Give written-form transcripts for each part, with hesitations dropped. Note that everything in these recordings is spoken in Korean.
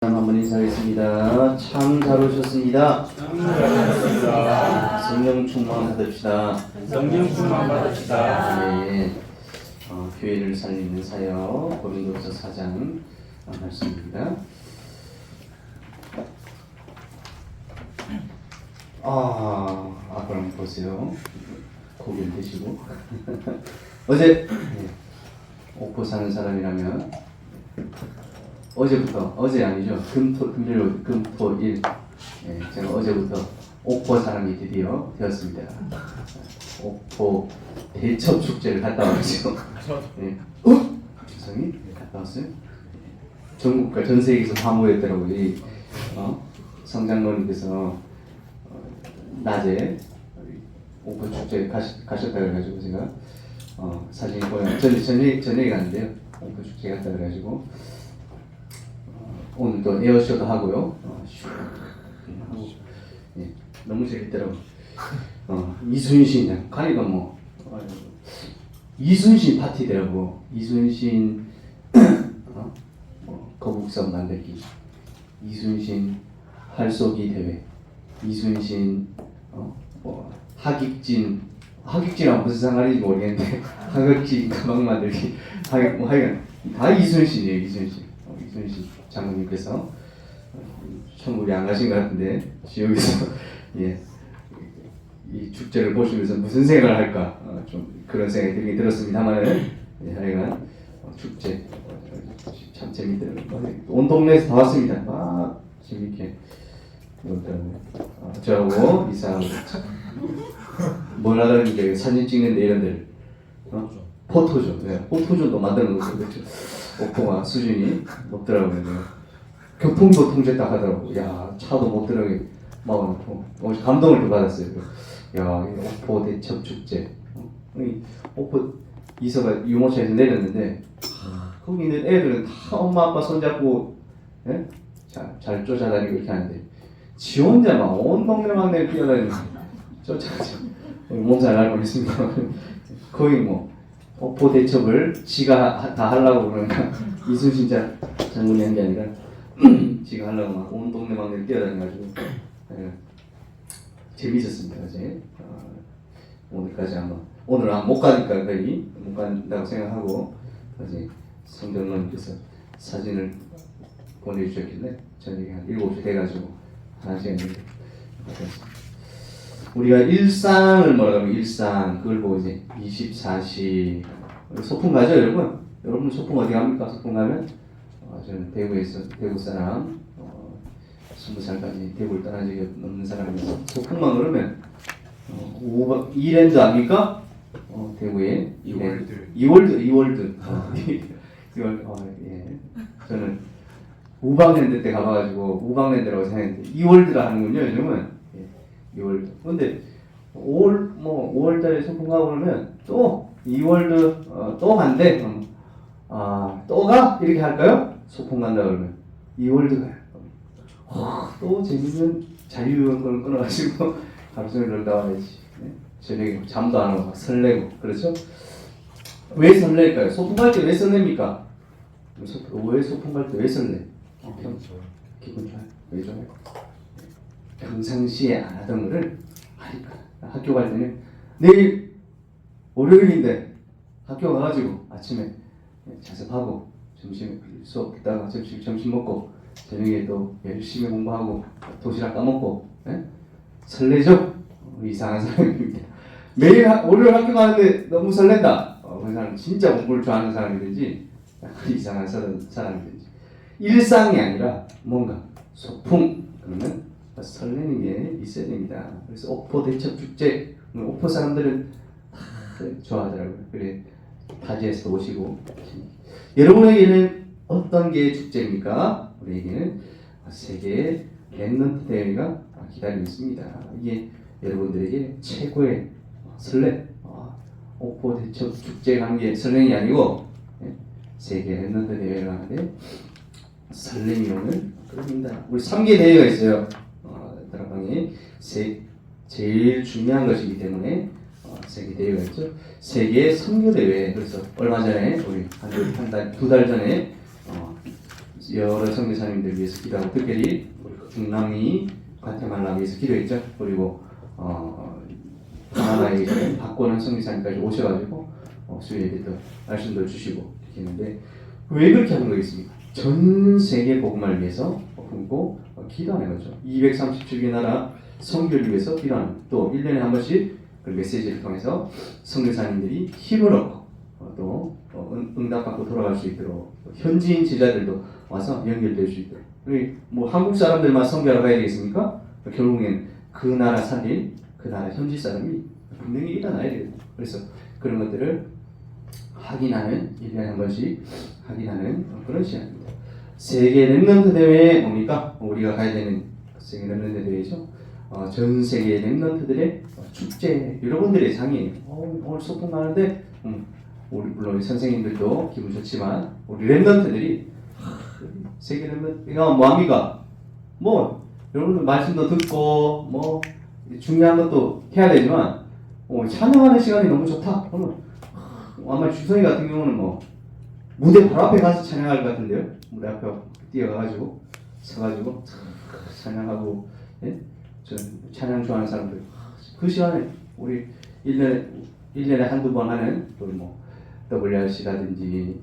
한번 인사하겠습니다. 참 잘 오셨습니다. 성령 충만 받읍시다. 성령 충만 받읍시다. 네, 교회를 살리는 사역 고린도서 4장 말씀입니다. 그럼 보세요. 고기를 드시고 어제 옥포 사는 사람이라면 어제부터, 어제 아니죠. 금토일. 제가 어제부터 옥포 사람이 드디어 되었습니다. 옥포 대첩 축제를 갔다 왔죠. 주성이 갔다 왔어요. 전국과 전 세계에서 다 모였더라고요. 성장로님께서 낮에 옥포 축제 가셨다 그래가지고 제가 사진 보여. 저녁에 갔는데요. 옥포 축제 갔다 그래가지고. 오늘 또 에어쇼도 하고요. 너무 재밌더라고. 이순신, 가니까 이순신 파티더라고. 이순신 거북선 만들기, 이순신 활쏘기 대회, 이순신 하객진하고 무슨 상관인지 모르겠는데 하객진 가방 만들기, 하여간 다 이순신이에요. 이순신 장모님께서 천국에 안 가신 것 같은데 지옥에서 이 축제를 보시면서 무슨 생각을 할까 좀 그런 생각이 들긴 들었습니다만은 하여간 축제 참 재밌더라고요. 온 동네에서 다 왔습니다. 막 재밌게 놀더라고요. 저하고 이사하고 뭘 하다니까 사진 찍는데 이런들 포토존, 포토존도 만드는 거죠. 그렇죠? 옥포가 수준이 높더라고요. 교통도 통제 딱 하더라고요. 야, 차도 못 들어가게 막아놓고 감동을 좀 받았어요. 야, 옥포 대첩 축제. 옥포 이서가 유모차에서 내렸는데 거기 있는 애들은 다 엄마 아빠 손잡고 잘 쫓아다니고 이렇게 하는데 지 혼자 막 온 동네 막내 뛰어다니고 쫓아가죠. 몸살 알고 있습니다. 거의 옥포 대첩을 지가 다 하려고 그러니까 이순신 장군이 한 게 아니라 지가 하려고 막 온 동네 막내 뛰어다녀가지고 재밌었습니다. 어제 오늘까지 오늘 못 가니까 거의 못 간다고 생각하고 어제 성경론께서 사진을 보내주셨길래 저녁에 한 7시 돼가지고 1시간 우리가 일상을 뭐라고 하면 일상 그걸 보고 이제 24시 소풍 가죠 여러분? 여러분 소풍 어디 갑니까? 소풍 가면 저는 대구에서 대구 사람 20살까지 대구를 떠난 적이 없는 사람이라서 소풍만 그러면 2랜드 압니까? 대구에 이월드 저는 우방랜드 때 가봐가지고 우방랜드라고 생각했는데 이월드라 하는군요 요즘은. 2월도. 근데 5월달에 소풍 가고 그러면 또 2월도 또 간대. 또 가? 이렇게 할까요? 소풍 간다 그러면 2월도 가요. 또 재밌는 자유여행권을 끊어가지고 하루 종일 놀다 와야지. 저녁에 잠도 안 오고 막 설레고 그렇죠? 왜 설렐까요? 소풍 갈 때 왜 설렙니까? 왜 소풍 갈 때 왜 설레? 기분 좋아요. 왜 좋아요? 평상시에 안 하던 거를 하니까. 학교 갈 때는 내일 월요일인데 학교 가가지고 아침에 자습하고 점심 수업 듣다가 점심 먹고 저녁에 또 열심히 공부하고 도시락 까먹고 설레죠? 이상한 사람입니다. 매일 월요일 학교 가는데 너무 설렌다. 그 사람 진짜 공부를 좋아하는 사람이든지 이상한 사람이든지 일상이 아니라 뭔가 소풍 그러면 설레는 게 있어야 됩니다. 그래서 옥포 대첩 축제 옥포 사람들은 다 좋아하더라고요. 그래 타지에서 오시고 여러분에게는 어떤 게 축제입니까? 우리에게는 세계 랩넌트 대회가 기다리고 있습니다. 이게 여러분들에게 최고의 설렘. 옥포 대첩 축제 간 게 설렘이 아니고 세계 랩넌트 대회를 하는데 설렘이 오는 그럽니다. 우리 3개 대회가 있어요. 다락방이 제일 중요한 것이기 때문에 세계 대회가 있죠. 세계 선교 대회. 그래서 얼마 전에 우리 두 달 전에 여러 선교사님들 위해서 기도하고 특별히 중남미 과테말라 위해서 기도했죠. 그리고 가나다에 이제 바꾸는 선교사님까지 오셔가지고 수요일에 또 말씀도 주시고 이렇게 했는데 왜 그렇게 하는 거겠습니까? 전 세계 복음을 위해서 품고 기도하는 거죠. 237개 나라 선교를 위해서 기도하는 또 1년에 한 번씩 그 메시지를 통해서 선교사님들이 힘을 얻고 또 응답받고 돌아갈 수 있도록 현지인 제자들도 와서 연결될 수 있도록 우리 뭐 한국 사람들만 선교하러 가야 되겠습니까? 결국엔 그 나라 살린 그 나라 현지 사람이 분명히 일어나야 돼요. 그래서 그런 것들을 확인하는 1년에 한 번씩 확인하는 그런 시간입니다. 세계 랩런트 대회 뭡니까? 우리가 가야 되는 세계 랩런트 대회죠. 전 세계 랩런트들의 축제 여러분들의 장이에요. 오늘 소풍 가는데 우리 물론 선생님들도 기분 좋지만 우리 랩런트들이 세계 랩런트가 뭐합니까? 뭐 여러분들 말씀도 듣고 뭐 중요한 것도 해야 되지만 찬양하는 시간이 너무 좋다. 그러면 아마 주성이 같은 경우는 뭐 무대 바로 앞에 가서 찬양할 것 같은데요. 무대 앞에 뛰어가가지고 서가지고 찬양하고 예? 저 찬양 좋아하는 사람들 그 시간에 우리 1년에 한두 번 하는 뭐 WRC라든지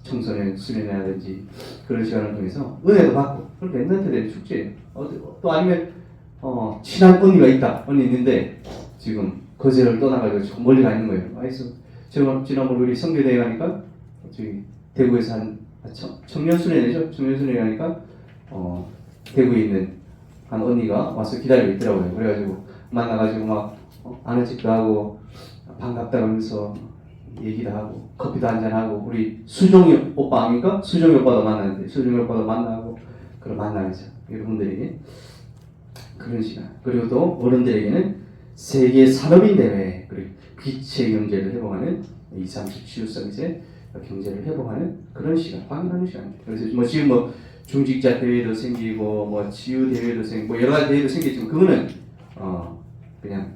청소년 수련회라든지 그런 시간을 통해서 은혜도 받고 그렇게 랩런트들의 축제예요. 또 아니면 친한 언니가 있다. 언니 있는데 지금 거제를 떠나가지고 좀 멀리 가 있는 거예요. 그래서 지난번 우리 성교대회 가니까 저기 대구에서 한 청년수련회죠. 청년수련회 가니까 대구에 있는 한 언니가 와서 기다리고 있더라고요. 그래가지고 만나가지고 막 아는 척도 하고 반갑다 하면서 얘기도 하고 커피도 한잔하고 우리 수종이 오빠 아닙니까? 수종이 오빠도 만나는데 수종이 오빠도 만나고 그런 만나죠. 여러분들에게 그런 시간. 그리고 또 어른들에게는 세계 산업인 대회 그리고 빛의 경제를 회복하는 237 치유성 이제 경제를 회복하는 그런 시간, 확인하는 시간입니다. 그래서 뭐 지금 뭐 중직자 대회도 생기고 뭐 치유 대회도 생기고 뭐 여러 가지 대회도 생기지만 그거는 그냥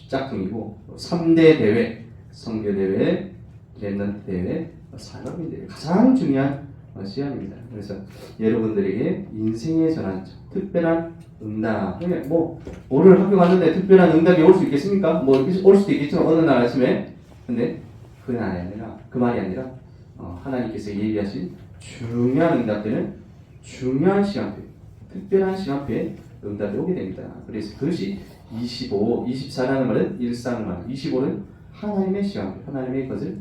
짝퉁이고 3대 대회, 선교 대회, 랩런트 대회, 산업인 대회 가장 중요한 시간입니다. 그래서 여러분들에게 인생의 전환점, 특별한 응답. 뭐 오늘 학교 갔는데 특별한 응답이 올 수 있겠습니까? 뭐 올 수도 있겠지만 어느 날 아침에 근데 그 말이 아니라 하나님께서 예비하신 중요한 응답들은 중요한 시간표에 특별한 시간표에 응답이 오게 됩니다. 그래서 그것이 24라는 말은 일상을 말하는 25는 하나님의 시간표, 하나님의 것을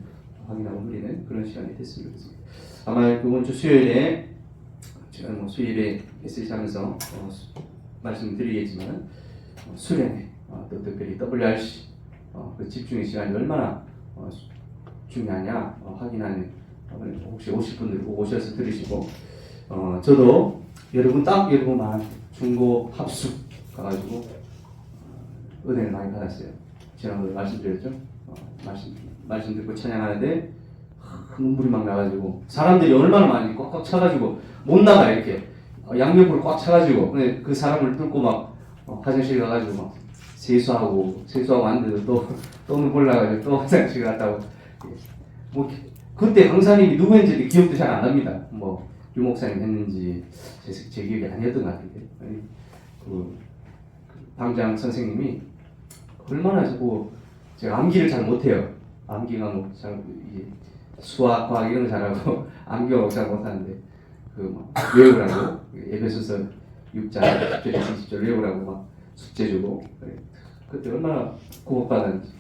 확인하고 누리는 그런 시간이 됐으면 좋겠습니다. 아마 이번 주 수요일에 제가 뭐 수요일에 메시지 하면서 말씀드리겠지만 수련회 또 특별히 WRC 그 집중의 시간이 얼마나 중요하냐 확인하는 혹시 오실 분들 오셔서 들으시고 저도 여러분만 중고 합숙 가가지고 은혜를 많이 받았어요. 지난번에 말씀드렸죠. 말씀 듣고 찬양하는데 눈물이 막 나가지고 사람들이 얼마나 많이 꽉꽉 차가지고 못 나가 이렇게 양옆으로 꽉 차가지고 근데 그 사람을 뚫고 막 화장실 가가지고 막 세수하고 왔는데도 또 눈물 나가지고 또 화장실 갔다고 뭐 그때 강사님이 누구였는지 기억도 잘 안 납니다. 뭐 유목사님 했는지 제 기억이 아니었던 것 같은데 그 방장 선생님이 얼마나 자꾸 제가 암기를 잘 못해요. 암기가 뭐 잘 수학, 과학 이런 거 잘하고 암기가 잘 못하는데 막 외우라고 에베소서 6장 10절에서 20절 외우라고 막 숙제 주고 그때 얼마나 구박받았는지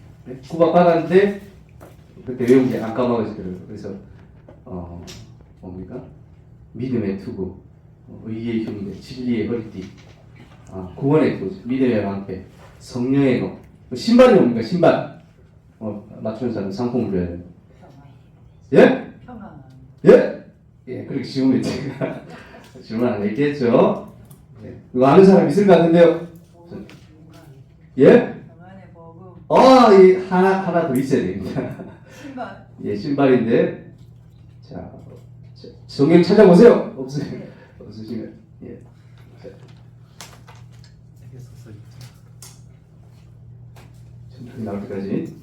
구박받았는데 그때 외운 게 안 까먹어지더라고요. 그래서 뭡니까? 믿음의 투구, 의의 흉대, 진리의 허리띠, 구원의 투구, 믿음의 방패, 성령의 검. 신발이 뭡니까? 신발. 맞추는 사람 상품을 줘야 돼요. 예? 예? 예, 그렇게 질문을 제가 질문 안 했겠죠? 예. 이거 아는 사람 있을 것 같은데요? 예? 이 하나 더 있어야 됩니다. 신발. 예, 신발인데, 자, 성경 찾아보세요. 없으시면, 예. 천천히 나올 때까지.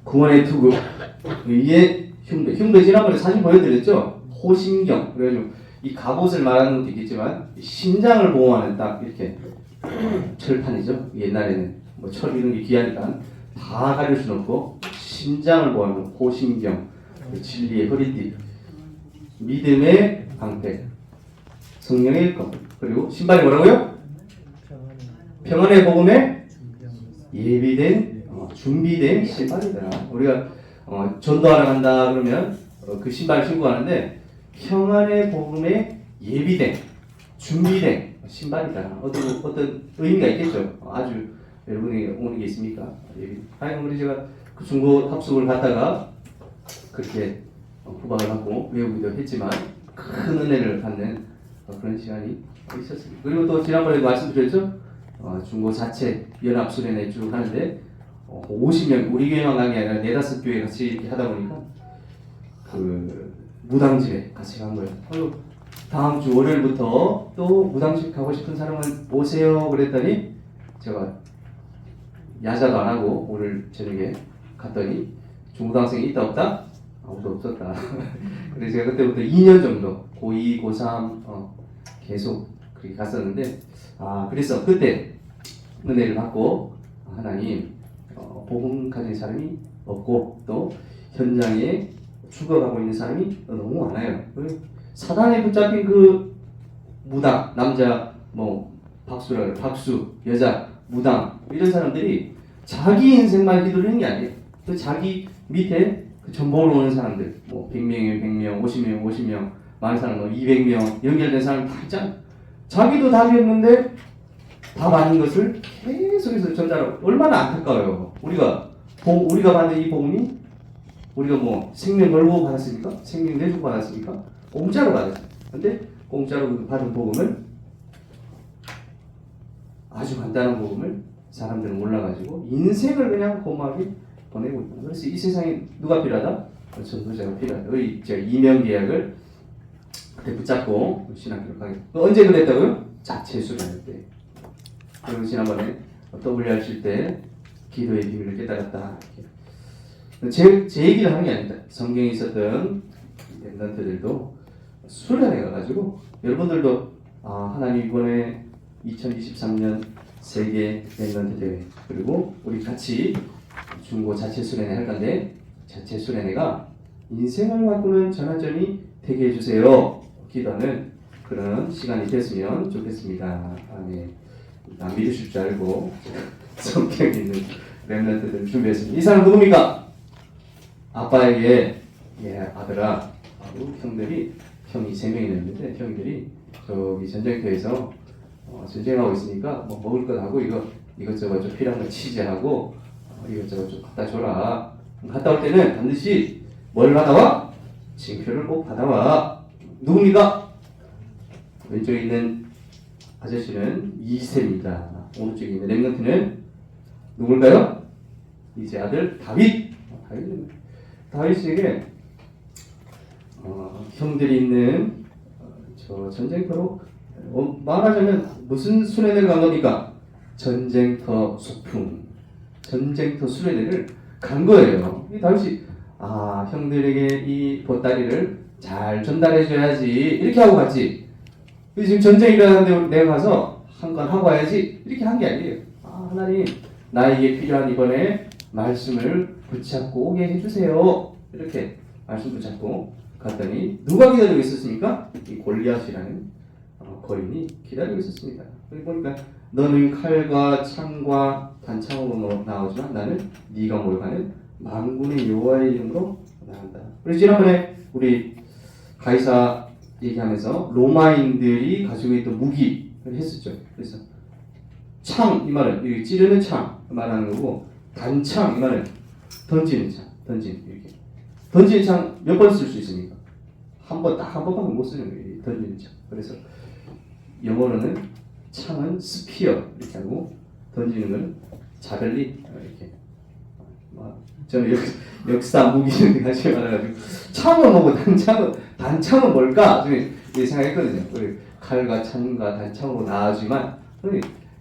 구원의 투구, 의의 흉배 지난번에 사진 보여드렸죠? 호신경. 그래가지고 이 갑옷을 말하는 것도 있겠지만 신장을 보호하는 딱 이렇게 철판이죠. 옛날에는 뭐 철 이런 게 귀하니까 다 가릴 수는 없고 신장을 보호하는 호신경, 진리의 허리띠, 믿음의 방패, 성령의 검, 그리고 신발이 뭐라고요? 평안의 복음에 예비된 준비된 신발이다. 우리가 전도하러 간다 그러면 그 신발을 신고 가는데 평안의 복음에 예비된 준비된 신발이다. 어떤 의미가 있겠죠. 아주 여러분이 오는 게 있습니까? 하여간 우리 제가 그 중고 합숙을 갔다가 그렇게 후박을 받고 외우기도 했지만 큰 은혜를 받는 그런 시간이 있었습니다. 그리고 또 지난번에도 말씀드렸죠. 중고 자체 연합 수련회 쭉 하는데 50명 우리 교회만 간 게 아니라 4-5교회 같이 이렇게 하다 보니까 그 무당집에 같이 간 거예요. 다음 주 월요일부터 또 무당집 가고 싶은 사람은 오세요 그랬더니 제가 야자도 안 하고 오늘 저녁에 갔더니 중고등학생이 있다 없다? 아무도 없었다. 그래서 제가 그때부터 2년 정도 고2, 고3 계속 그렇게 갔었는데 그래서 그때 은혜를 받고 하나님 복음 가진 사람이 없고 또 현장에 죽어가고 있는 사람이 너무 많아요. 사단에 붙잡힌 그 무당 남자 박수 여자 무당 이런 사람들이 자기 인생만 기도를 하는 게 아니에요. 또 자기 밑에 그 전보로 오는 사람들 100명이면 100명, 50명, 50명, 많은 사람 200명 연결된 사람 다 있잖아요. 자기도 답이 없는데 답 아닌 것을 계속해서 전달하고 얼마나 안타까워요. 우리가 받는 이 복음이 우리가 생명 걸고 받았습니까? 생명 내주고 받았습니까? 공짜로 받았어요. 근데 공짜로 받은 복음을 아주 간단한 복음을 사람들은 몰라가지고 인생을 그냥 고마하게 보내고 있다. 그래서 이 세상에 누가 필요하다? 전도자가 필요하다. 제가 이명 계약을 그때 붙잡고 신학교를 가게. 언제 그랬다고요? 자체 수련할 때. 그리고 지난번에 WRC 때 기도의 비밀을 깨달았다. 제 얘기를 하는 게 아닙니다. 성경에 있었던 랩런트들도 수련회 가가지고 여러분들도 하나님 이번에 2023년 세계 랩런트 대회 그리고 우리 같이 중고 자체 수련회 할 건데 자체 수련회가 인생을 바꾸는 전환점이 되게 해주세요. 기도하는 그런 시간이 됐으면 좋겠습니다. 네. 안 믿으실 줄 알고 성격이 있는 랩런트들 준비했습니다. 이 사람 누굽니까? 아빠에게 아들아 하고 형이 3명이 있는데 형들이 저기 전쟁터에서 전쟁하고 있으니까 먹을 것 하고 이것저것 좀 필요한 거 치즈하고 이것저것 좀 갖다 줘라. 갔다 올 때는 반드시 뭘 받아와? 징표를 꼭 받아와. 누굽니까? 왼쪽에 있는 아저씨는 2세입니다. 오른쪽에 있는 렘넌트는 누굴까요? 이제 아들 다윗에게 형들이 있는 저 전쟁터로 말하자면 무슨 수련회를 간 겁니까? 전쟁터 소풍, 전쟁터 수련회를 간 거예요. 이 다윗이 형들에게 이 보따리를 잘 전달해줘야지 이렇게 하고 갔지. 지금 전쟁이 일어나는데 내가 가서 한 건 하고 와야지 이렇게 한 게 아니에요. 하나님 나에게 필요한 이번에 말씀을 붙잡고 오게 해주세요. 이렇게 말씀 붙잡고 갔더니 누가 기다리고 있었습니까? 이 골리앗이라는 거인이 기다리고 있었습니다. 여기 보니까 너는 칼과 창과 단창으로 나오지만 나는 네가 몰가는 만군의 여호와의 이름으로 나간다. 그래서 지난번에 우리 가이사 얘기하면서 로마인들이 가지고 있던 무기를 했었죠. 그래서 창 이 말은 찌르는 창 말하는 거고 단창 이 말은 던지는 창, 이렇게 던지는 창 몇 번 쓸 수 있습니까? 한 번밖에 못 쓰는 거예요. 던지는 창. 그래서 영어로는 창은 스피어 이렇게 하고 던지는 건 자벨린 이렇게. 저는 역사 무기를 같이 말해가지고 창은 뭐고 단창은 뭘까? 저는 생각했거든요. 칼과 창과 단창으로 나아지만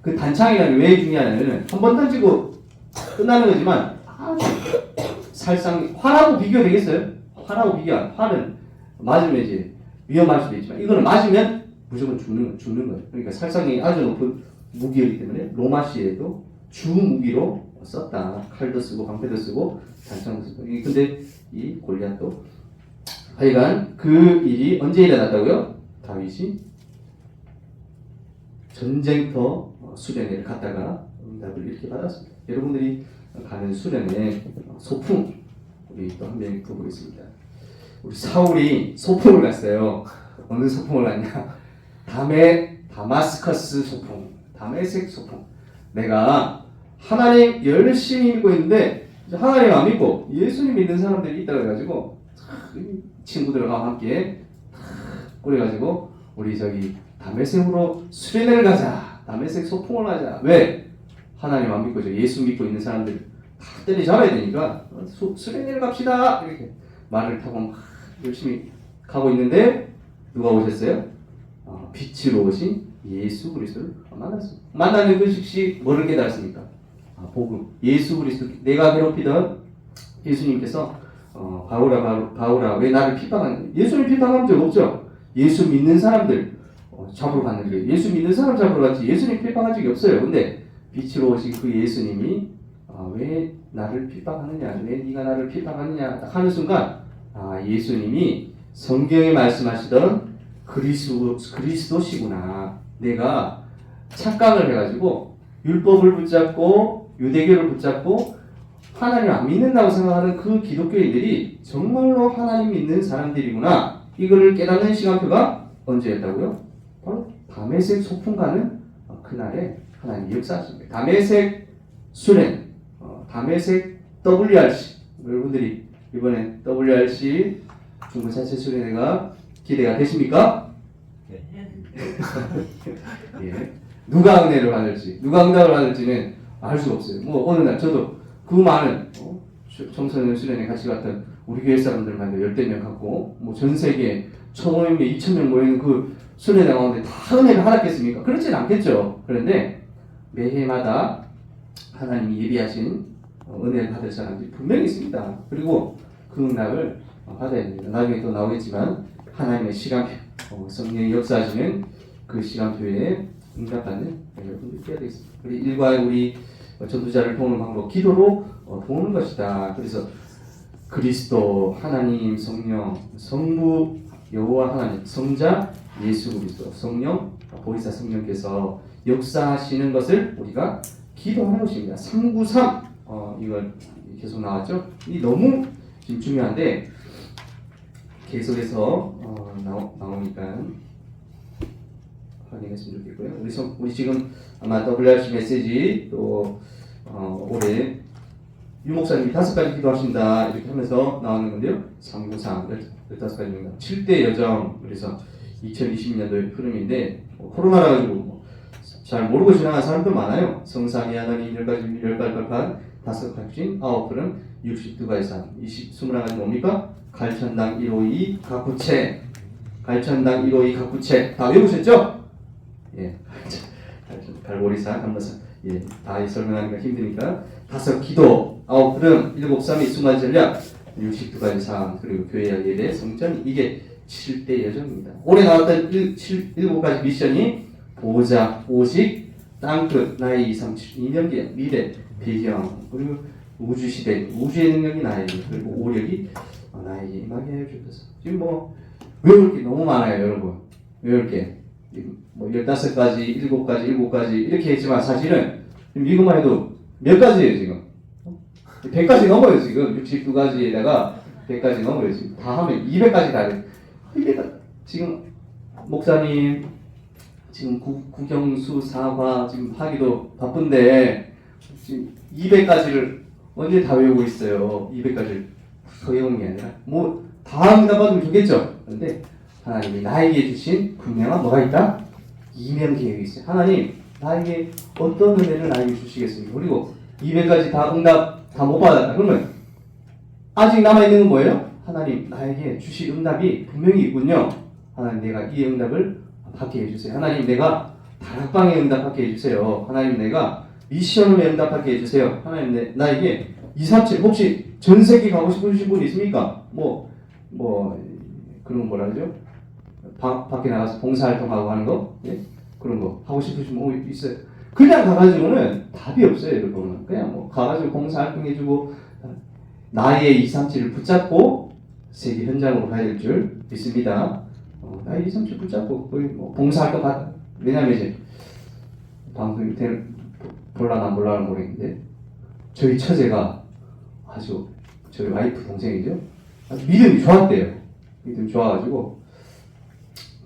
그 단창이라는 게 왜 중요하냐면 한 번 던지고 끝나는 거지만 살상 활하고 비교되겠어요? 화라고 비교한 화는 맞으면 이제 위험할 수도 있지만 이거는 맞으면 무조건 죽는 거예요. 그러니까 살상이 아주 높은 무기이기 때문에 로마 시에도 주 무기로 썼다. 칼도 쓰고 방패도 쓰고 단창도 쓰고. 근데 이 골리앗도 하여간 그 일이 언제 일어났다고요? 다윗이 전쟁터 수련회를 갔다가 응답을 이렇게 받았습니다. 여러분들이 가는 수련회 소풍 우리 또 한 명 보겠습니다. 우리 사울이 소풍을 갔어요. 어느 소풍을 갔냐? 다마스커스 소풍, 다메섹 소풍. 내가 하나님 열심히 믿고 있는데 하나님 안 믿고 예수님 믿는 사람들이 있다고 해가지고 친구들과 함께 그래가지고 우리 저기 다메섹으로 수련회를 가자. 다메섹 소풍을 가자. 왜? 하나님 안 믿고 예수 믿고 있는 사람들 다 때려잡아야 되니까 수련회를 갑시다. 이렇게 말을 타고 막 열심히 가고 있는데 누가 오셨어요? 빛으로 오신 예수 그리스도를 만났습니다. 만나는 그 즉시 뭐를 깨달았습니까? 복음. 예수 그리스도 내가 괴롭히던 예수님께서 바울아 왜 나를 핍박하는? 예수님 핍박한 적 없죠. 예수 믿는 사람들 잡으러 갔는데 예수 믿는 사람 잡으러 갔지 예수님 핍박한 적이 없어요. 근데 빛으로 오신 그 예수님이 왜 나를 핍박하느냐? 왜 네가 나를 핍박하느냐? 딱 하는 순간 예수님이 성경에 말씀하시던 그리스도시구나. 내가 착각을 해가지고 율법을 붙잡고 유대교를 붙잡고 하나님 안 믿는다고 생각하는 그 기독교인들이 정말로 하나님 믿는 사람들이구나. 이거를 깨닫는 시간표가 언제였다고요? 바로 다메섹 소풍 가는 그날에 하나님이 역사하십니다. 다메섹 수련, 다메섹 WRC. 여러분들이 이번에 WRC 중고차체 수련회가 기대가 되십니까? 예. 누가 은혜를 받을지, 누가 응답을 받을지는 알 수가 없어요. 뭐 어느 날 저도 그 많은 청소년 수련회 같이 갔던 우리 교회 사람들만 10명 갖고 뭐 전 세계 1,500명, 2,000명 모이는 그 수련회 가운데 다 은혜를 받았겠습니까? 그렇진 않겠죠. 그런데 매해마다 하나님이 예비하신 은혜를 받을 사람들이 분명히 있습니다. 그리고 그 응답을 받아야 됩니다. 나중에 또 나오겠지만 하나님의 시간표, 성령이 역사하시는 그 시간표에 응답받는 여러분들이 되어야 되겠습니다. 우리 일과의 우리 전도자를 도우는 방법, 기도로 도우는 것이다. 그래서 그리스도, 하나님, 성령, 성부, 여호와 하나님, 성자, 예수 그리스도, 성령, 보혜사 성령께서 역사하시는 것을 우리가 기도하는 것입니다. 393 이걸 계속 나왔죠. 이 너무 지금 중요한데 계속해서 나오니까 확인했으면 좋겠고요. 우리 지금 아마 WRC 메시지 또 올해 유 목사님이 5가지 기도하신다 이렇게 하면서 나오는 건데요. 393 15가지입니다. 7대 여정. 그래서 2020년도의 흐름인데 코로나라 가지고 잘 모르고 지나간 사람도 많아요. 성삼위 하나님 10가지 멸발발판 5가지 9흐름 62가지 삶 21가지 뭡니까? 갈천당 152 각구체. 갈천당 152 각구체 다 외우셨죠? 예, 갈보리산 한번서 예, 다 설명하기가 힘드니까 5 기도 9 흐름 7 3위 수만 전략 62가지 삶 그리고 교회와 예배 성전 이게 7대 여정입니다. 올해 나왔던 7가지 미션이 보호자, 오직, 땅끝, 나의 2, 3, 7, 이념계, 미래, 배경 그리고 우주시대, 우주의 능력이 나에게 그리고 오력이 나에게 임하게 해주셔서 지금 뭐 외울 게 너무 많아요. 여러분 외울 게 뭐 15가지, 7가지 이렇게 했지만 사실은 이것만 해도 몇 가지예요 지금 100가지 넘어요 지금 69가지에다가 100가지 넘어요 지금 다 하면 200가지 다 돼요. 이게 지금 목사님 지금 국영수 사과 지금 하기도 바쁜데 지금 200가지를 언제 다 외우고 있어요. 200가지를 다 외우는 게 아니라 뭐 다 응답받으면 좋겠죠. 그런데 하나님이 나에게 주신 분명한 뭐가 있다? 이면 계획이 있어요. 하나님 나에게 어떤 은혜를 나에게 주시겠습니까? 그리고 200가지 다 응답 다 못 받았다. 그러면 아직 남아있는 건 뭐예요? 하나님 나에게 주실 응답이 분명히 있군요. 하나님 내가 이 응답을 받게 해주세요. 하나님 내가 다락방에 응답받게 해주세요. 하나님 내가 미션을 응답받게 해주세요. 하나님 나에게 237 혹시 전세계 가고 싶으신 분 있습니까? 뭐 뭐 그런 뭐라 그러죠? 밖에 나가서 봉사활동하고 하는 거, 예? 그런 거 하고 싶으시면 있어요. 그냥 가가지고는 답이 없어요, 여러분. 그냥 뭐 가가지고 봉사활동해주고 나의 237을 붙잡고 세계 현장으로 가야 될 줄 믿습니다. 나의 237 붙잡고 거의 뭐 봉사활동 왜냐면 이제 방송이 볼라나 안 볼라는 모르겠는데 저희 처제가 아주 저희 와이프 동생이죠. 아주 믿음이 좋았대요. 믿음이 좋아가지고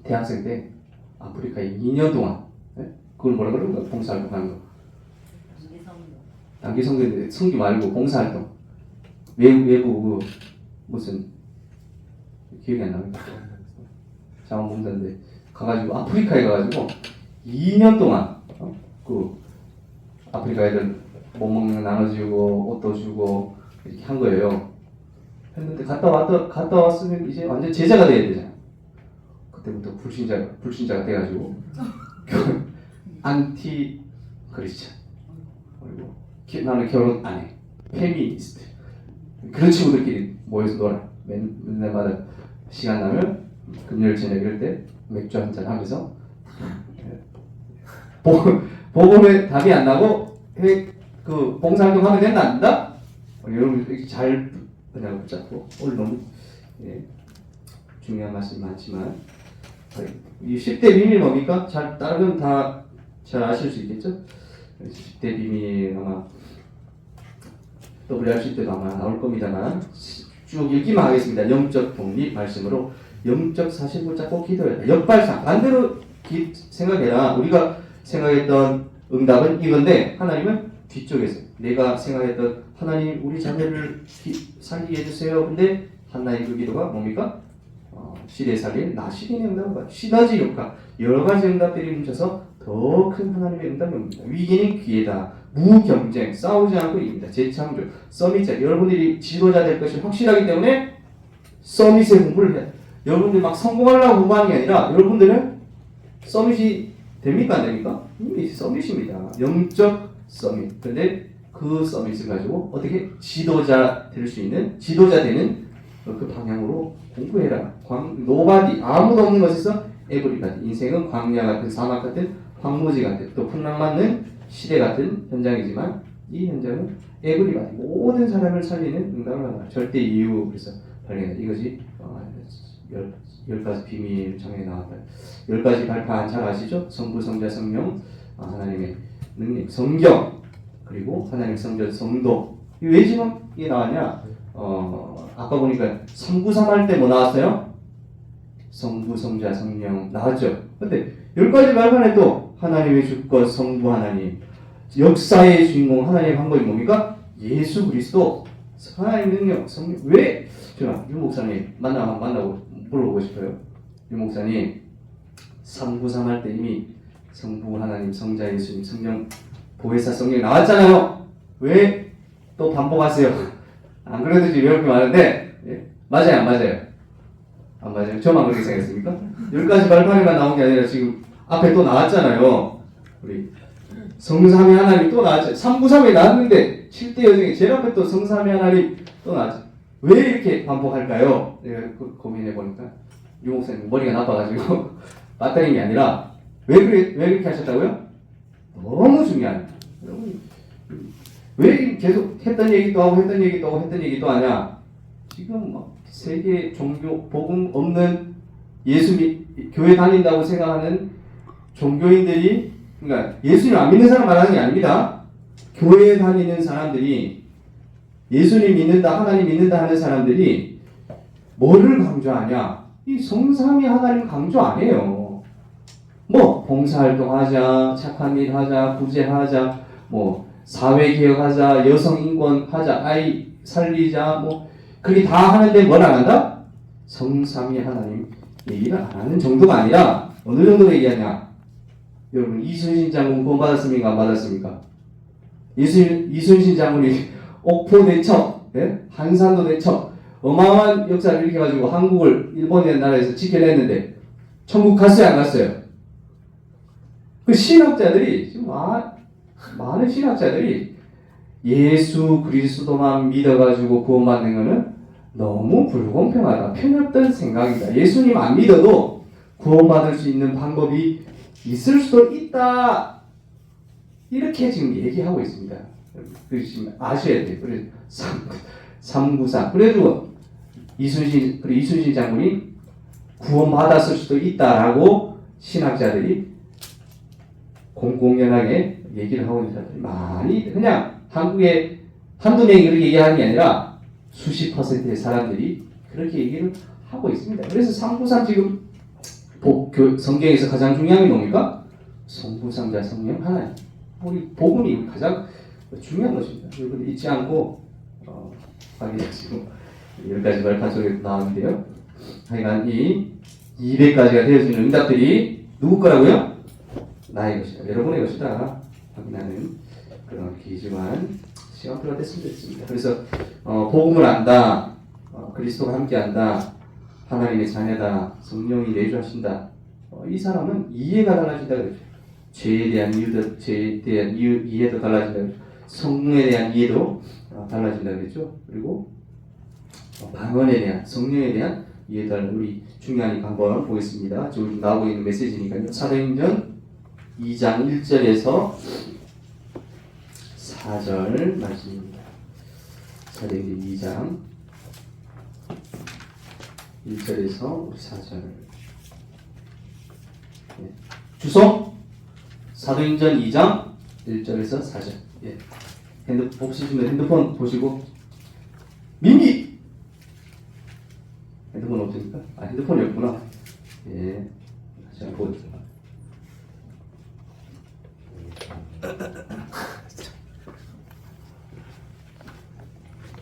대학생 때 아프리카에 2년 동안, 예? 그걸 뭐라 그러는 거야? 봉사활동 하는 거. 단기 성교인데 성교 말고 봉사활동. 외부 무슨 기억이 안 납니다. 자원봉사인데 가가지고 아프리카에 가가지고 2년 동안 그 아프리카 애들 못 먹는 거 나눠주고 옷도 주고 이렇게 한 거예요. 했는데 갔다 왔으면 이제 완전 제자가 돼야 되잖아. 그때부터 불신자가 돼가지고 안티 크리스찬, 그리고 나는 결혼 안 해, 페미니스트, 그런 친구들끼리 모여서 놀아. 맨날마다 시간 나면 금요일 저녁 이럴 때 맥주 한잔 하면서 복음에 답이 안 나고 그 봉사활동 하면 된다 안 된다? 여러분 이렇게 잘 그냥 붙잡고 오늘 너무 중요한 말씀이 많지만 이 10대 비밀 뭡니까? 잘 다른 다 잘 아실 수 있겠죠? 10대 비밀 아마 WRC 때도 아마 나올 겁니다만 쭉 읽기만 하겠습니다. 영적 독립 말씀으로 영적 사실 붙잡고 기도해라. 역발상 반대로 생각해라. 우리가 생각했던 응답은 이건데 하나님은 뒤쪽에서 내가 생각했던 하나님 우리 자녀를 살리게 해주세요. 근데 한나의 그 기도가 뭡니까? 시대 살릴 나시린의 응답과 시너지 효과 여러 가지 응답들이 뭉쳐서 더 큰 하나님의 응답이 옵니다. 위기는 기회다. 무경쟁 싸우지 않고 이깁니다. 재창조 서밋자 여러분들이 지도자 될 것이 확실하기 때문에 서밋에 공부를 해야 돼. 여러분들 막 성공하려고 공부하는 게 아니라 여러분들은 서밋이 됩니까 안 됩니까? 이미 서밋입니다. 영적 서밋. 근데 그 서밋을 가지고 어떻게 지도자 될 수 있는 지도자 되는 그 방향으로 공부해라. 노바디 아무도 없는 것에서 에브리바디 인생은 광야 같은 사막 같은 황무지 같은 또 풍랑 맞는 시대 같은 현장이지만 이 현장은 에브리바디 모든 사람을 살리는 응답을 하라. 절대 이유 그래서 발견해 이것이 10가지 비밀 장에 나왔다. 10가지 발판 잘 아시죠? 성부 성자 성령 하나님의 능력 성경 그리고 하나님의 성전 성도 왜 지금 이게 나왔냐? 아까 보니까 393 할 때 뭐 나왔어요? 성부, 성자, 성령 나왔죠. 근데 10가지 발판에 또 하나님의 주권, 성부 하나님, 역사의 주인공 하나님의 방법이 뭡니까? 예수 그리스도, 하나님의 능력, 성령. 왜? 제가 유 목사님 만나고 물어보고 싶어요. 유 목사님 393 할 때 이미 성부 하나님, 성자 예수님, 성령, 보혜사 성령 나왔잖아요. 왜 또 반복하세요? 안 그래도 지금 외울 게 많은데 맞아요 안 맞아요? 안 맞아요? 저만 그렇게 생각했습니까? 10가지 발판에만 나온 게 아니라 지금 앞에 또 나왔잖아요. 우리 성삼위 하나님 또 나왔죠. 393에 나왔는데 7대 여정에 제일 앞에 또 성삼위 하나님 또 나왔죠. 왜 이렇게 반복할까요? 내가 고민해보니까 유 목사님 머리가 나빠가지고 맞다는 게 아니라 왜 그렇게 하셨다고요? 너무 중요한 왜 계속 했던 얘기도 하고 했던 얘기도 하냐? 지금 막 세계 종교 복음 없는 교회 다닌다고 생각하는 종교인들이 그러니까 예수님 안 믿는 사람 말하는 게 아닙니다. 교회 다니는 사람들이 예수님 믿는다 하나님 믿는다 하는 사람들이 뭐를 강조하냐? 이 성삼위 하나님 강조 안 해요. 뭐 봉사활동 하자, 착한 일 하자, 구제하자, 뭐 사회개혁하자, 여성인권하자, 아이 살리자, 뭐 그게 다 하는데 뭘 안 한다? 성삼위 하나님 얘기를 안 하는 정도가 아니라 어느 정도 얘기하냐? 여러분 이순신 장군 구원 받았습니까? 안 받았습니까? 이순신 장군이 옥포 대첩, 한산도 대첩 어마어마한 역사를 일으켜가지고 한국을 일본이라는 나라에서 지켜냈는데 천국 갔어요? 안 갔어요? 그 신학자들이 지금 많은 신학자들이 예수 그리스도만 믿어가지고 구원받는 거는 너무 불공평하다. 편협된 생각이다. 예수님 안 믿어도 구원받을 수 있는 방법이 있을 수도 있다. 이렇게 지금 얘기하고 있습니다. 그 지금 아셔야 돼요. 그래서 393. 그래도 이순신 장군이 구원받았을 수도 있다라고 신학자들이 공공연하게 얘기를 하고 있는 사람들이 많이, 그냥 한국에 한두 명이 그렇게 얘기하는 게 아니라 수십 퍼센트의 사람들이 그렇게 얘기를 하고 있습니다. 그래서 393 지금 성경에서 가장 중요한 게 뭡니까? 성부상자 성령 하나님. 우리 복음이 가장 중요한 것입니다. 여러분 잊지 않고 확인하시고 10가지 발판 속에 나오는데요. 하여간 이 200가지가 되어지는 응답들이 누구 거라고요? 나의 것이다. 여러분의 것이다. 확인하는 그런 귀중한 시간표가 됐으면 좋겠습니다. 그래서 복음을 안다. 그리스도가 함께한다. 하나님의 자녀다. 성령이 내주하신다. 이 사람은 이해가 달라진다 그랬죠. 죄에 대한 이해도 달라진다 그랬죠. 성령에 대한 이해도 달라진다 그랬죠. 그리고 방언에 대한, 성령에 대한 이해도 달라진다. 우리 중요한 이 한번 보겠습니다. 지금 나오고 있는 메시지니까요. 사도행전 2장 1절에서 4절 말씀입니다. 사도행전 2장 1절에서 4절. 예. 주소 사도행전 2장 1절에서 4절. 예. 보시면 핸드폰 보시고 민기 핸드폰 없으니까 핸드폰이 없구나. 예. 다시 한번 보겠습니다.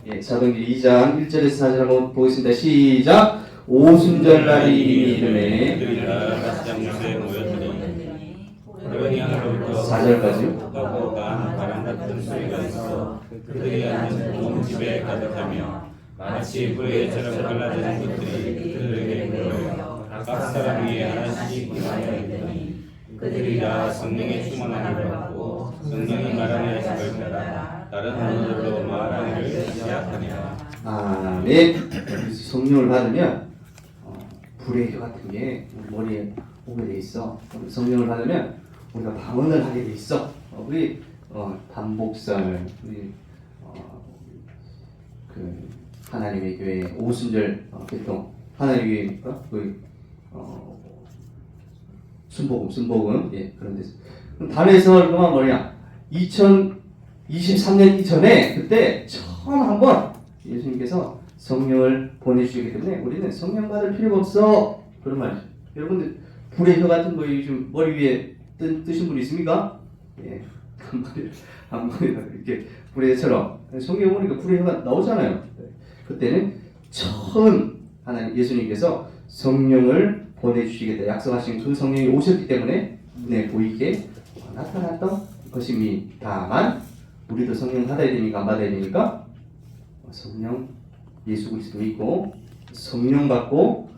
예, 사도행전 2장 1절에서 4절 한번 보겠습니다. 시작. 오순절날이 이름에 4절까지요. 바람 같은 소리가 있어 그들이 앉은 온 집에 가득하며 마치 불의처럼 갈라진 것들이 그들에게 보여 각 사람 위에 하나씩 임하여 있더니 그들이 다 성령의 충만함을 받고 성령이 말하는 것을 따라 다른 언어들로 말하기를 시작하니라. 아멘. 성령을 받으면 불의 혀 같은 게 우리 머리에 오게 돼 있어. 성령을 받으면 우리가 방언을 하게 돼 있어. 우리 단복살, 우리 그 하나님의 교회 오순절 개통 하나님의 교회니까 그 순복음 예 그런 데서 단에서 그만 뭐냐 2023년 이전에 그때 처음 한번 예수님께서 성령을 보내주시기 때문에 우리는 성령 받을 필요가 없어 그런 말이죠. 여러분들 불의 혀 같은 거 요즘 머리 위에 뜨신 분 있습니까? 예, 한 번에 이렇게 불의 혀처럼 성경 보니까 불의 혀가 나오잖아요. 그때는 처음 하나님 예수님께서 성령을 보내주시겠다 약속하신 그 성령이 오셨기 때문에 눈에 보이게 나타났던 것입니다만 우리도 성령 받아야 되니까 안 받아야 되니까 성령 예수 그리스도 있고 성령 받고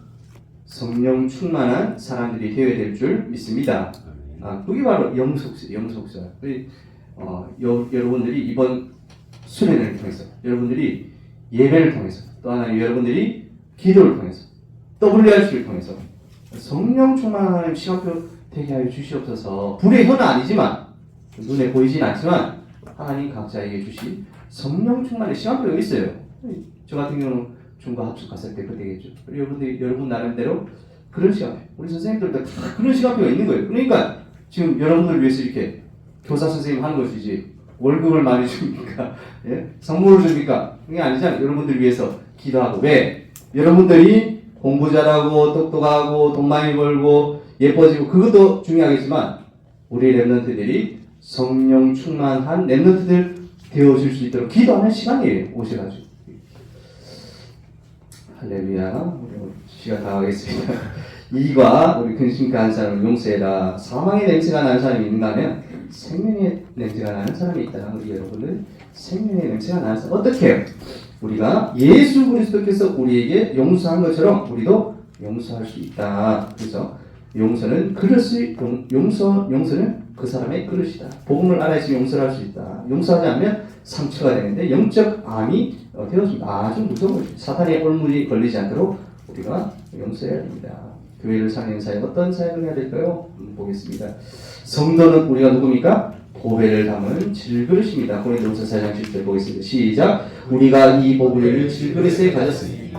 성령 충만한 사람들이 되어야 될 줄 믿습니다. 그게 바로 영속사. 여러분들이 이번 수련회를 통해서 여러분들이 예배를 통해서 또 하나 여러분들이 기도를 통해서 WRC를 통해서 성령 충만한 하나님 시간표 되게 하여 주시옵소서. 불의 혀는 아니지만 눈에 보이진 않지만 하나님 각자에게 주신 성령 충만의 시간표가 있어요. 저 같은 경우는 중과 합숙 갔을 때 그때겠죠. 여러분 나름대로 그런 시간표. 우리 선생님들도 다 그런 시간표가 있는 거예요. 그러니까 지금 여러분들 위해서 이렇게 교사 선생님 하는 것이지 월급을 많이 줍니까? 예? 선물을 줍니까? 그게 아니잖아요. 여러분들 위해서 기도하고 왜? 여러분들이 공부 잘하고 똑똑하고 돈 많이 벌고 예뻐지고 그것도 중요하겠지만 우리 랩런트들이 성령 충만한 랩런트들 되어줄 수 있도록 기도하는 시간이에요. 오셔가지고 할렐루야. 우리 시간 다 하겠습니다. 2과 우리 근심가 한 사람을 용서해라. 사망의 냄새가 나는 사람이 있는가 하면 생명의 냄새가 나는 사람이 있다. 우리 여러분들 생명의 냄새가 나는 사람 어떻게 해요? 우리가 예수 그리스도께서 우리에게 용서한 것처럼 우리도 용서할 수 있다. 그래서 용서는 용서는 그 사람의 그릇이다. 복음을 알아야지 용서를 할 수 있다. 용서하지 않으면 상처가 되는데 영적 암이 되어집니다. 아주 무서운 거죠. 사탄의 올물이 걸리지 않도록 우리가 용서해야 됩니다. 교회를 사는 사회 어떤 사역을 해야 될까요? 보겠습니다. 성도는 우리가 누굽니까? 보배를 담은 질그릇입니다. 고린도후서 4장 10절 보겠습니다. 시작. 우리가 이 보배를 질그릇에 가졌으니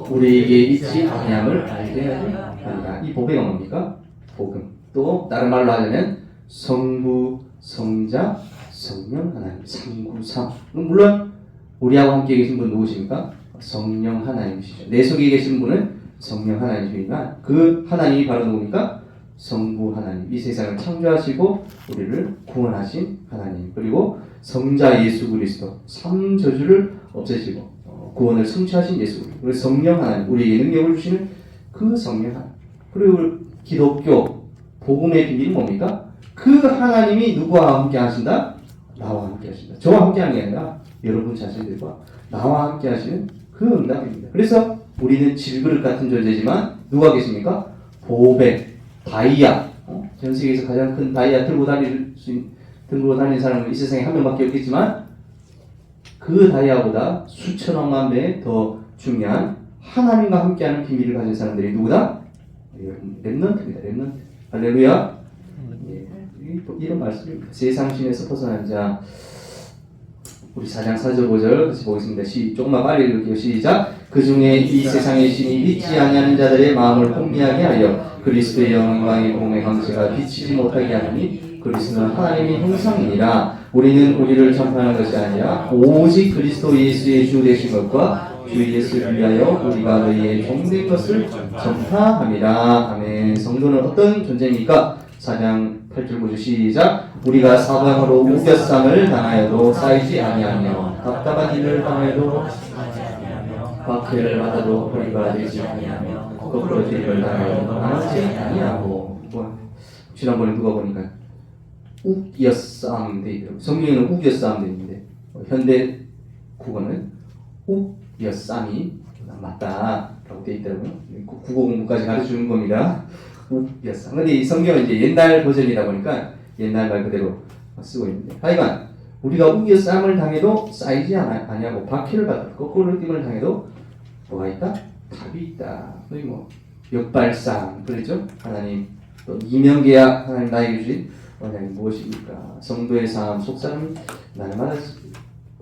우리에게 있지 아니함을 알게 하리라. 이 보배가 뭡니까? 복음. 또 다른 말로 하자면 성부, 성자, 성령 하나님, 삼구삼. 물론 우리하고 함께 계신 분 누구십니까? 성령 하나님이시죠. 내 속에 계신 분은 성령 하나님이시니까 그 하나님이 바로 누굽니까? 성부 하나님. 이 세상을 창조하시고 우리를 구원하신 하나님. 그리고 성자 예수 그리스도, 삼저주를 없애시고 구원을 성취하신 예수 그리스도. 성령 하나님, 우리에게 능력을 주시는 그 성령 하나님. 그리고 기독교 복음의 비밀은 뭡니까? 그 하나님이 누구와 함께 하신다? 나와 함께 하신다. 저와 함께 하는 게 아니라 여러분 자신들과 나와 함께 하시는 그 응답입니다. 그래서 우리는 질그릇 같은 존재지만 누가 계십니까? 보배, 다이아. 전 세계에서 가장 큰 다이아 들고 다니는 사람은 이 세상에 한 명밖에 없겠지만 그 다이아보다 수천억만 배 더 중요한 하나님과 함께하는 비밀을 가진 사람들이 누구다? 렘넌트입니다. 렘넌트. 할렐루야. 예, 이런 말씀입니다. 세상 신에서 벗어난 자. 우리 4장 4절 5절 같이 보겠습니다. 조금만 빨리 읽을게요. 시작. 그 중에 이 세상의 신이 믿지 아니하는 자들의 마음을 혼미하게 하여 그리스도의 영광의 공의 광채가 비치지 못하게 하느니 그리스도는 하나님의 형상이니라. 우리는 우리를 전파하는 것이 아니라 오직 그리스도 예수의 주 되신 것과 주 예수를 위하여 우리가 너희의 종된 것을 전파함이라. 아멘. 성도는 어떤 존재입니까? 4장 8절 9절 시작. 우리가 사방으로 우겨쌈을 당하여도 쌓이지 아니하며 답답한 일을 당하여도 박해를 받아도 허리가 되지 아니하며 거꾸로 들이를 당하여도 망하지 아니하고. 지난번에 누가 보니까 우겨쌈 돼 있더라고요. 성경에는 우겨쌈 돼 있는데 현대 국어는 우겨쌈이 맞다라고 돼 있더라고요. 국어 공부까지 가르쳐주는 겁니다. 우겨쌈. 근데 이 성경은 이제 옛날 버전이다 보니까 옛날 말 그대로 쓰고 있는데 하여간 우리가 우겨쌈을 당해도 쌓이지 아니하고 박해를 받아도 거꾸로 띵을 당해도 뭐가 있다? 답이 있다. 거의 뭐 역발상 그랬죠? 하나님 또 이명계약 하나님 나에게 주신 원장이 무엇입니까? 성도의 삶 속사람 날마다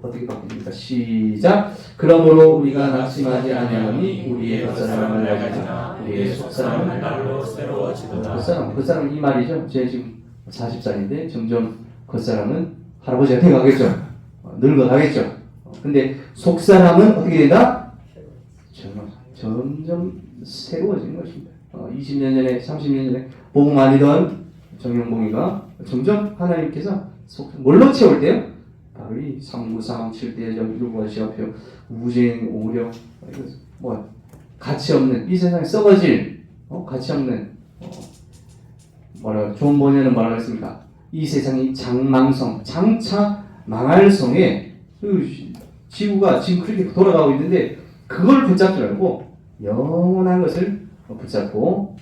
어떻게 바뀝니까? 시작. 그러므로 우리가 낙심하지 아니하노니 우리의 겉사람을 날가지나 우리의 속사람은 날로 새로워지도다. 겉사람 이 말이죠. 제 지금 40살인데 점점 겉사람은 할아버지가 돼가겠죠. 늙어가겠죠. 근데 속사람은 어떻게 된다? 점점 새로워지는 것입니다. 20년 전에 30년 전에 복음 아니던 정영봉이가 점점 하나님께서 뭘로 채울 때요? 바로 이 393, 7대적, 6번시합표, 우쟁, 오력, 뭐 가치 없는 이 세상에 썩어질 가치 없는 좋은 번역은 뭐라고 했습니까? 이 세상이 장망성, 장차 망할 성에 지구가 지금 그렇게 돌아가고 있는데 그걸 붙잡지 말고 영원한 것을 붙잡고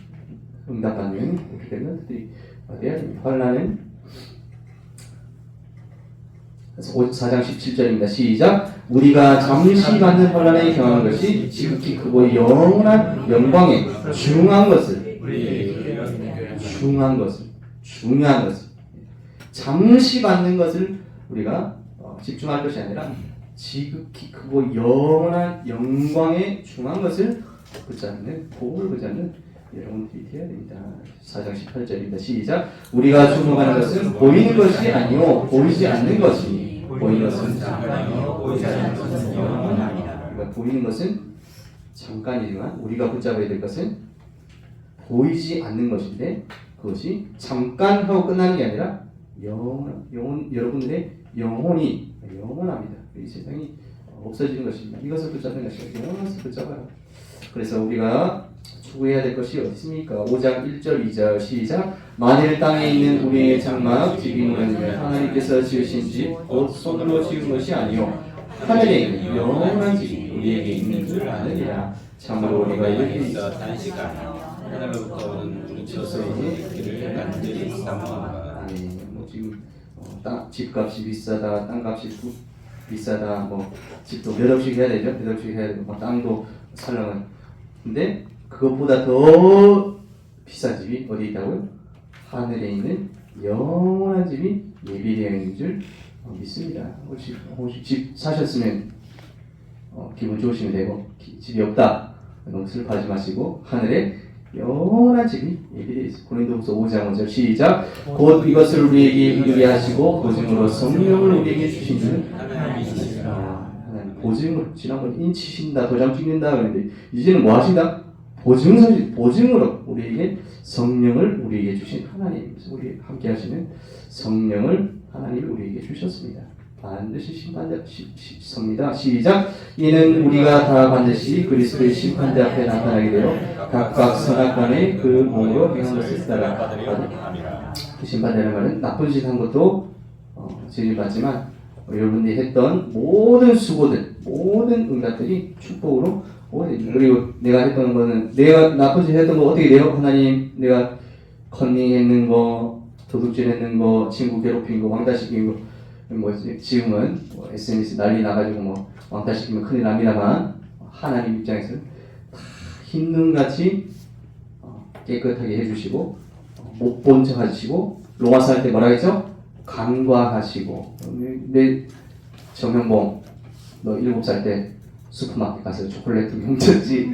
응답받는 그렇게 되는 것들이 돼야 됩니다. 환난은 4장 17절입니다. 시작. 우리가 잠시 받는 환난에 경한 것이 지극히 크고 영원한 영광에 중요한 것을 잠시 받는 것을 우리가 집중할 것이 아니라 지극히 크고 영원한 영광에 중요한 것을 붙잡는 복을 붙잡는 여러분들이 되어야 됩니다. 4장 18절입니다. 시작. 우리가 주목하는 것은 보이는 것이 아니요 보이지 않는 것이니 보이는 것은 잠깐이요 보이지 않는 것은 영원하니라. 그러니까 보이는 것은 잠깐이지만 우리가 붙잡아야 될 것은 보이지 않는 것인데 그것이 잠깐 하고 끝나는 게 아니라 여러분들의 영혼이 영원합니다. 이 세상이 없어지는 것입니다. 이것을 붙잡는 것입니다. 영원한 것을 붙잡아요. 그래서 우리가 추구해야 될 것이 어디 있습니까? 5장 1절 2절 시작. 만일 땅에 있는 우리의 장막 집이는 하나님께서 지으신 집 곧 손으로 지은 것이 아니요 하늘에 있는 영원한 집이 우리에게 있는 줄 아느니라. 참으로 우리가 이렇게 있어 단식하며 하늘로부터 오는 우리 조서의 길을 간절히 사모한다. 아니 뭐 지금 집값이 비싸다, 땅값이 비싸다, 뭐 집도 몇 억씩 해야 되죠, 몇 억씩 해야 되고 뭐 땅도 살려면 근데 그것보다 더 비싼 집이 어디 있다고요? 하늘에 있는 영원한 집이 예비되어 있는 줄 믿습니다. 혹시 집 사셨으면 기분 좋으시면 되고 집이 없다 너무 슬퍼하지 마시고 하늘에 영원한 집이 예비되어 있습니다. 고린도후서 5장 5절 시작. 곧 이것을 우리에게 이루게 하시고 보증으로 성령을 우리에게 주신 줄 하나님 보증으로 지난번 인치신다 도장 찍는다 그랬는데 이제는 뭐 하신다? 보증으로 우리에게 성령을 우리에게 주신 하나님, 우리 함께 하시는 성령을 하나님이 우리에게 주셨습니다. 반드시 심판되십니다. 시작. 이는 우리가 다 반드시 그리스도의 심판대 앞에 나타나게 되어 각각 선악간에 그 몸으로 행한 것을 따라 그 심판되는 말은 나쁜 짓 한 것도 죄를 받지만 여러분들이 했던 모든 수고들, 모든 응답들이 축복으로 그리고 내가 했던 거는 내가 나쁜 짓 했던 거 어떻게 돼요? 하나님 내가 컨닝했는 거, 도둑질했는 거, 친구 괴롭힌 거, 왕따시킨 거 뭐지? 지금은 뭐 SNS 난리 나가지고 뭐 왕따시키면 큰일 납니다만 하나님 입장에서는 다 흰눈같이 깨끗하게 해주시고 못 본 척 하시고 로마서 할 때 뭐라 했죠? 간과하시고 내 정형봉 너 7살 때 슈퍼마켓 가서 초콜릿 훔쳤지.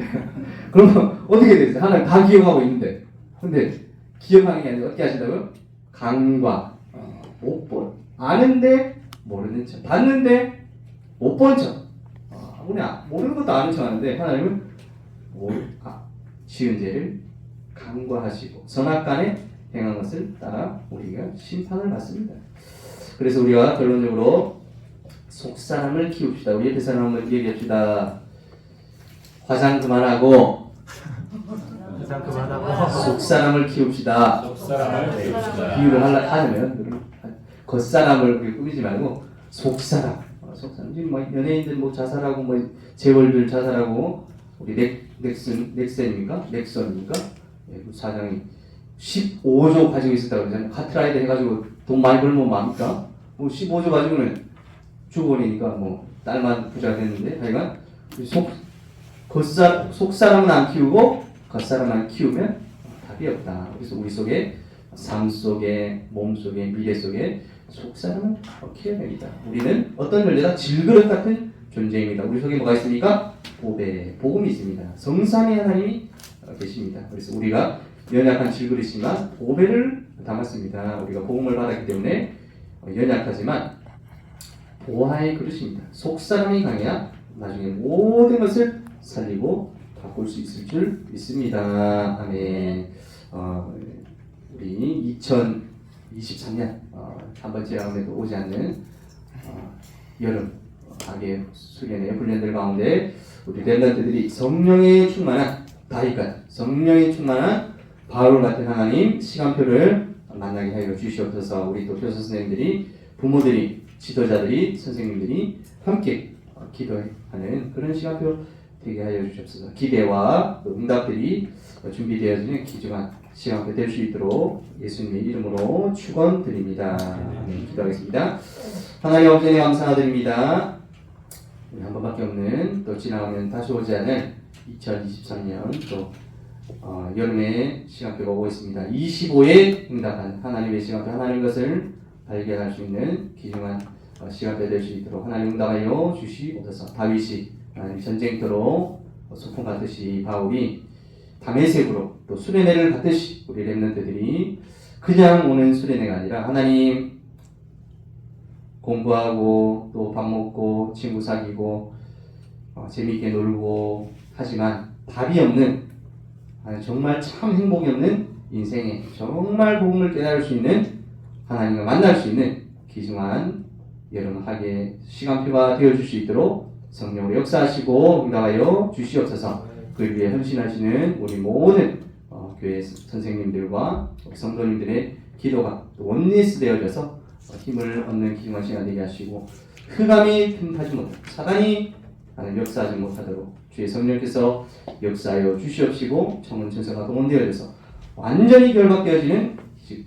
그러면 어떻게 됐어요? 하나님 다 기억하고 있는데 근데 기억하는 게 아니라 어떻게 하신다고요? 간과 못 본 아는데 모르는 척 봤는데 못 본 척 그냥 모르는 것도 아는 척 하는데 하나님은 지은 죄를 간과하시고 선악간에 행한 것을 따라 우리가 심판을 받습니다. 그래서 우리가 결론적으로 속사람을 키웁시다. 우리 옆에 사람 한번 얘기합시다. 화장 그만하고 속사람을 키웁시다. 비유를 하려면 겉사람을 꾸미지 말고 속사람. 지금 뭐 연예인들 뭐 자살하고 뭐 재벌들 자살하고 우리 넥센입니까? 그 사장이 15조 가지고 있었다고 그러잖아요. 카트라이더 해가지고 돈 많이 벌면 뭐합니까? 뭐 15조 가지고는 주본이니까 뭐 딸만 부자가 됐는데 하여간 속사람은 안 키우고 겉사람만 키우면 답이 없다. 그래서 우리 속에 삶 속에 몸 속에 미래 속에 속사람은 키워야 됩니다. 우리는 어떤 존재다? 질그릇 같은 존재입니다. 우리 속에 뭐가 있습니까? 복음이 있습니다. 성삼위 하나님이 계십니다. 그래서 우리가 연약한 질그릇이지만 보배를 담았습니다. 우리가 복음을 받았기 때문에 연약하지만 보화의 그릇입니다. 속사람이 강해야 나중에 모든 것을 살리고 바꿀 수 있을 줄 믿습니다. 아멘. 우리 2023년 한 번째 라운드에도 오지 않는 여름 악의 수련의 훈련들 가운데 우리 렘넌트들이 성령에 충만한 다윗같은 성령에 충만한 바울 같은 하나님 시간표를 만나게 하여 주시옵소서. 우리 또 교사 선생님들이 부모들이 지도자들이 선생님들이 함께 기도하는 그런 시간표 되게 하여 주시옵소서. 기대와 응답들이 준비되어지는 귀중한 시간표 될 수 있도록 예수님의 이름으로 축원드립니다. 아멘. 기도하겠습니다. 하나님 아버지 감사드립니다. 한 번밖에 없는 또 지나가면 다시 오지 않을 2023년 또 여름의 시간표가 오고 있습니다. 25에 응답한 하나님의 시간표 하나님 것을 발견할 수 있는 귀중한 시간표 될 수 있도록 하나님 응답하여 주시옵소서. 다윗이 하나님 전쟁터로 소풍 갔듯이 바울이 다메섹으로 또 수레네를 갔듯이 우리 렘넌트들이 그냥 오는 수레네가 아니라 하나님 공부하고 또 밥 먹고 친구 사귀고 재미있게 놀고 하지만 답이 없는 정말 참 행복이 없는 인생에 정말 복음을 깨달을 수 있는 하나님과 만날 수 있는 귀중한 여름 학예 시간표가 되어줄 수 있도록 성령으로 역사하시고 응답하여 주시옵소서. 그를 위해 헌신하시는 우리 모든 교회 선생님들과 성도님들의 기도가 원리스 되어져서 힘을 얻는 귀중한 시간 되게 하시고 흑암이 틈타지 못하고 사단이 하나님 역사하지 못하도록 주의 성령께서 역사하여 주시옵시고 청원 천사가 동원되어져서 완전히 결박되어지는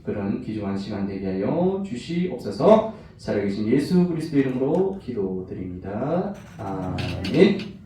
그런 귀중한 시간 되게 하여 주시옵소서. 살아계신 예수 그리스도 이름으로 기도드립니다. 아멘.